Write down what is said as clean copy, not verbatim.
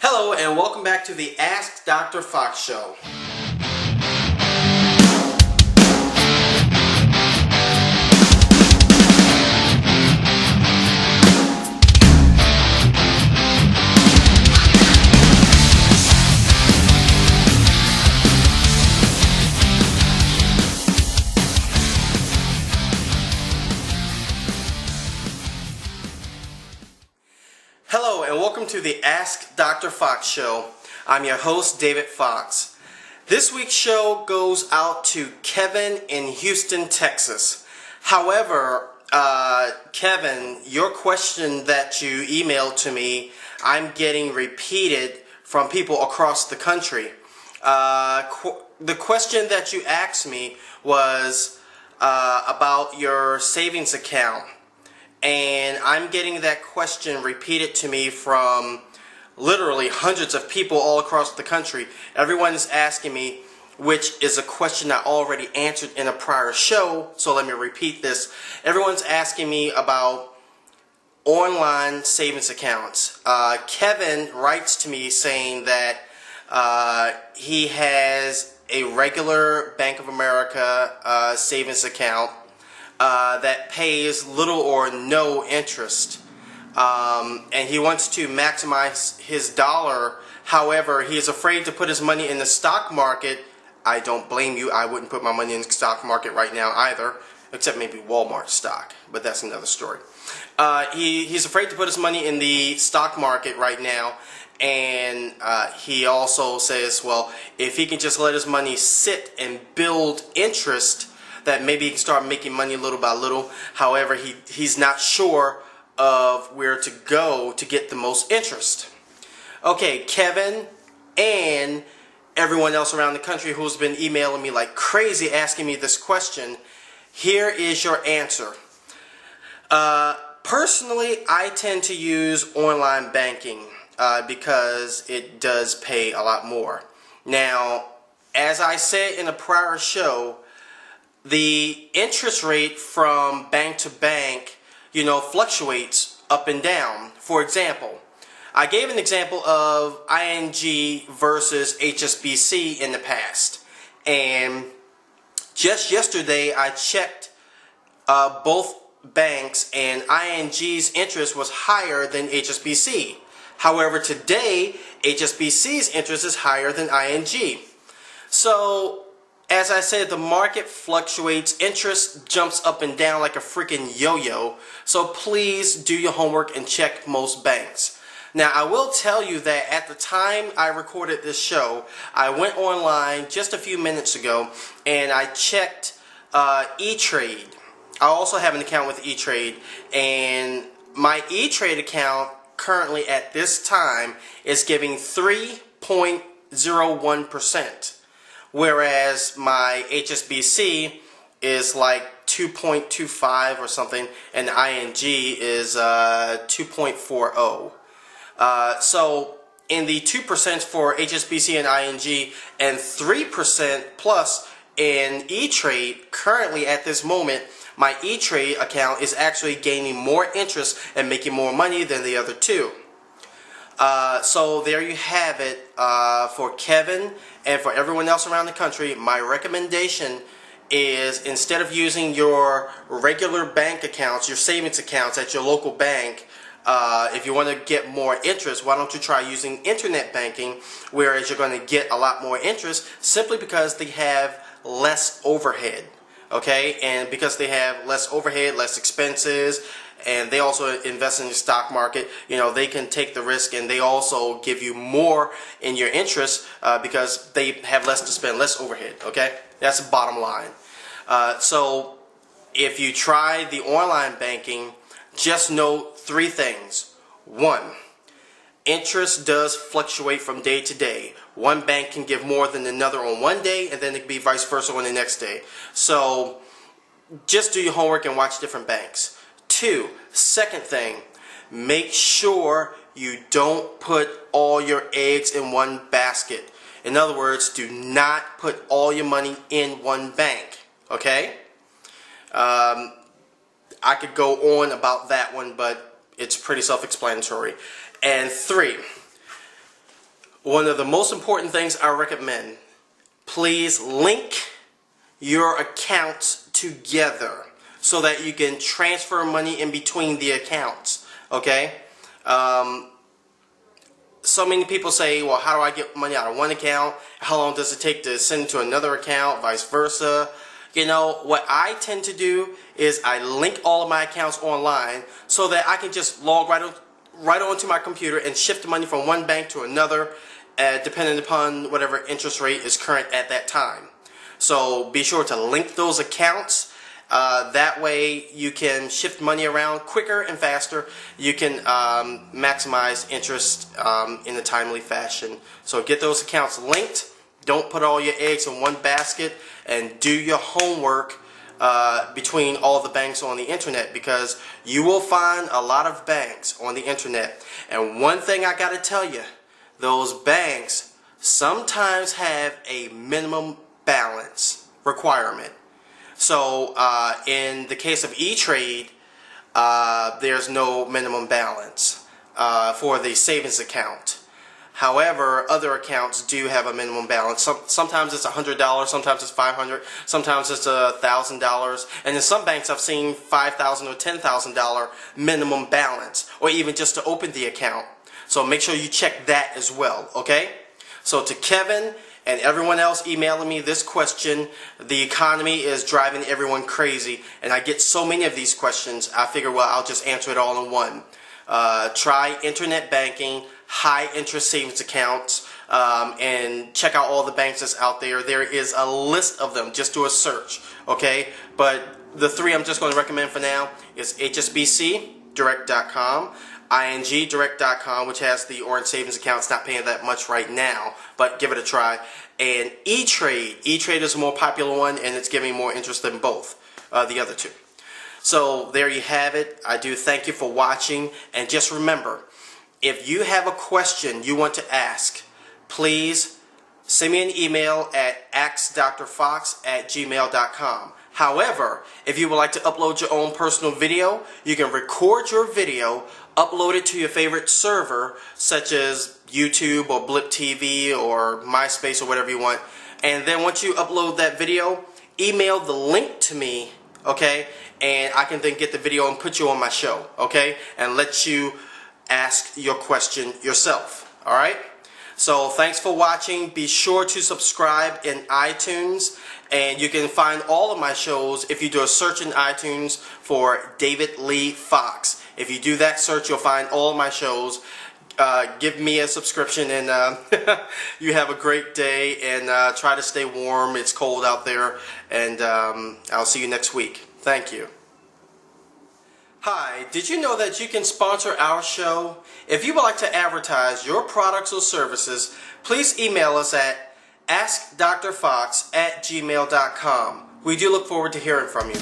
Hello and welcome back to the Ask Dr. Fox Show. Hello and welcome to the Ask Dr. Fox Show. I'm your host, David Fox. This week's show goes out to Kevin in Houston, Texas. However, Kevin, your question that you emailed to me, I'm getting repeated from people across the country. The question that you asked me was about your savings account. And I'm getting that question repeated to me from literally hundreds of people all across the country. Everyone's asking me, which is a question I already answered in a prior show, so let me repeat this. Everyone's asking me about online savings accounts. Kevin writes to me saying that he has a regular Bank of America savings account that pays little or no interest, and he wants to maximize his dollar. However, he is afraid to put his money in the stock market. I don't blame you. I wouldn't put my money in the stock market right now either, except maybe Walmart stock, but that's another story. He's afraid to put his money in the stock market right now, and he also says, well, if he can just let his money sit and build interest, that maybe he can start making money little by little. However, he's not sure of where to go to get the most interest. Okay, Kevin and everyone else around the country who's been emailing me like crazy asking me this question, here is your answer. Personally, I tend to use online banking because it does pay a lot more. Now, as I said in a prior show, the interest rate from bank to bank, fluctuates up and down. For example, I gave an example of ING versus HSBC in the past. And just yesterday, I checked both banks, and ING's interest was higher than HSBC. However, today, HSBC's interest is higher than ING. So, as I said, the market fluctuates, interest jumps up and down like a freaking yo-yo, so please do your homework and check most banks. Now, I will tell you that at the time I recorded this show, I went online just a few minutes ago and I checked E-Trade. I also have an account with E-Trade, and my E-Trade account currently at this time is giving 3.01%. Whereas my HSBC is like 2.25 or something, and ING is 2.40. So in the 2% for HSBC and ING and 3% plus in E-Trade, currently at this moment, my E-Trade account is actually gaining more interest and making more money than the other two. So there you have it for Kevin and for everyone else around the country. My recommendation is, instead of using your regular bank accounts, your savings accounts at your local bank, if you want to get more interest, why don't you try using internet banking, whereas you're going to get a lot more interest simply because they have less overhead. Okay, and because they have less overhead, less expenses, and they also invest in the stock market, they can take the risk, and they also give you more in your interest because they have less to spend, less overhead. Okay, that's the bottom line. So if you try the online banking, just know three things. One, interest does fluctuate from day to day. One bank can give more than another on one day, and then it can be vice versa on the next day. So just do your homework and watch different banks. Two, second thing, make sure you don't put all your eggs in one basket. In other words, do not put all your money in one bank. Okay? I could go on about that one, but it's pretty self-explanatory. And three, one of the most important things I recommend, please link your accounts together so that you can transfer money in between the accounts. Okay? So many people say, well, how do I get money out of one account? How long does it take to send to another account? Vice versa. You know, what I tend to do is I link all of my accounts online so that I can just log right onto my computer and shift the money from one bank to another, depending upon whatever interest rate is current at that time. So be sure to link those accounts. That way you can shift money around quicker and faster. You can maximize interest in a timely fashion. So get those accounts linked. Don't put all your eggs in one basket, and do your homework between all the banks on the internet, because you will find a lot of banks on the internet. And one thing I gotta tell you, those banks sometimes have a minimum balance requirement. So in the case of E-Trade, there's no minimum balance for the savings account. However, other accounts do have a minimum balance. Sometimes it's $100, sometimes it's $500, sometimes it's $1,000, and in some banks I've seen $5,000 or $10,000 minimum balance, or even just to open the account. So make sure you check that as well, okay? So to Kevin and everyone else emailing me this question, the economy is driving everyone crazy, and I get so many of these questions, I figure, well, I'll just answer it all in one. Try internet banking, high interest savings accounts, and check out all the banks that's out there. There is a list of them. Just do a search, okay? But the three I'm just going to recommend for now is HSBCdirect.com, INGdirect.com, which has the orange savings account. It's not paying that much right now, but give it a try. And E-Trade. E-Trade is a more popular one, and it's giving more interest than both the other two. So there you have it. I do thank you for watching, and just remember, if you have a question you want to ask, please send me an email at askdrfox@gmail.com. However, if you would like to upload your own personal video, you can record your video, upload it to your favorite server, such as YouTube or Blip TV or MySpace or whatever you want. And then once you upload that video, email the link to me, okay? And I can then get the video and put you on my show, okay? And let you ask your question yourself, alright? So thanks for watching. Be sure to subscribe in iTunes, and you can find all of my shows if you do a search in iTunes for David Lee Fox. If you do that search, you'll find all of my shows. Give me a subscription, and you have a great day, and try to stay warm. It's cold out there, and I'll see you next week. Thank you. Hi, did you know that you can sponsor our show? If you would like to advertise your products or services, please email us at askdrfox@gmail.com. We do look forward to hearing from you.